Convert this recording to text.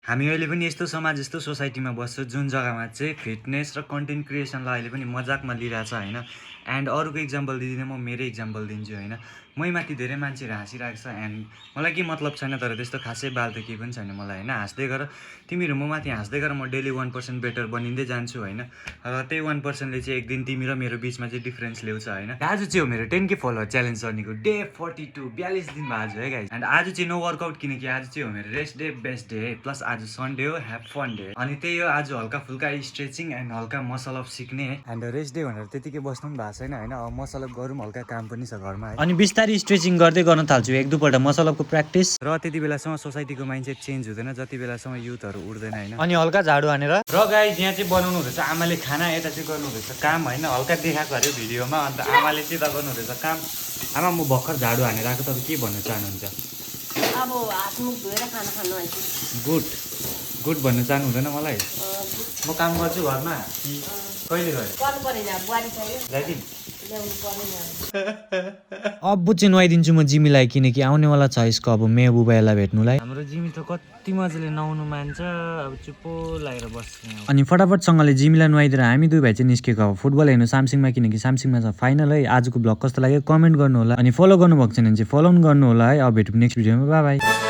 हामी अहिले पनि यस्तो समाज यस्तो सोसाइटीमा बस्छौँ जुन जग्गामा चाहिँ फिटनेस र कन्टेन्ट क्रिएसनलाई अहिले पनि मजाकमा लिइरहेछ होइन। एन्ड अरूको इक्जाम्पल दिँदिनँ, म मेरै इक्जाम्पल दिन्छु होइन। मै माथि धेरै मान्छेहरू हाँसिरहेको छ एन्ड मलाई केही मतलब छैन, तर त्यस्तो खासै बाल त केही पनि छैन मलाई होइन। हाँस्दै गर तिमीहरू, म माथि हाँस्दै गर, म डेली 1% बेटर बनिँदै जान्छु होइन। र त्यही 1%ले चाहिँ एक दिन तिमी र मेरो बिचमा चाहिँ डिफ्रेन्स ल्याउँछ होइन। आज चाहिँ हो मेरो 10K फलोवर च्यालेन्ज गर्नेको डे 42, 42 दिन भयो आज है गाइस। एन्ड आज चाहिँ नो वर्कआउट, किनकि आज चाहिँ हो मेरो रेस्ट डे, बेस्ट डे है। प्लस आज सन्डे हो, ह्याभ फन डे। अनि त्यही हो, आज हल्का फुल्का स्ट्रेचिङ एन्ड हल्का मसल अप सिक्ने है। एन्ड रेस्ट डे भनेर त्यतिकै बस्नु पनि भएको छैन होइन। अब मसल अप गरौँ, हल्का काम पनि छ घरमा है। अनि बिस्तारै स्ट्रेचिङ गर्दै गर्न थाल्छु, एक दुईपल्ट मसल अपको प्र्याक्टिस। र त्यति बेलासम्म सोसाइटीको माइन्डसेट चेन्ज हुँदैन जति बेलासम्म युथहरू उठ्दैन होइन। अनि हल्का झाडु हानेर र गाइस यहाँ चाहिँ बनाउनु हुँदैछ आमाले खाना, यता चाहिँ गर्नु हुँदैछ काम होइन। हल्का देखाएको अरे भिडियोमा, अन्त आमाले चाहिँ यता गर्नु हुँदैछ काम। आमा म भर्खर झाडु हानेर आएको, तपाईँ के भन्न चाहनुहुन्छ? अब हात मुख धोएर खाना खानु आउँछ। गुड गुड भन्नु चाहनु हुँदैन मलाई? म काम गर्छु घरमा। कहिले गयो? गर्नु परेन, बुहारी छैन, ल्याइदिनु। ल्याउनु परेन। अब चाहिँ नुहाइदिन्छु म जिमीलाई, किनकि आउनेवाला छ यसको अब मे बुबाइलाई भेट्नुलाई। हाम्रो जिमी त कति मजाले नुहाउनु मान्छ, अब चुप्पो लागेर बस्छ। अनि फटाफटसँगले जिमीलाई नुहाइदिएर हामी दुई भाइ चाहिँ निस्केको अब फुटबल हेर्नु सामसिङमा, किनकि सामसिङमा छ फाइनल है। आजको ब्लग कस्तो लाग्यो कमेन्ट गर्नु होला, अनि फलो गर्नुभएको छैन भने चाहिँ फलो पनि गर्नु होला है। अब भेटौँ नेक्स्ट भिडियोमा, बाई बाई।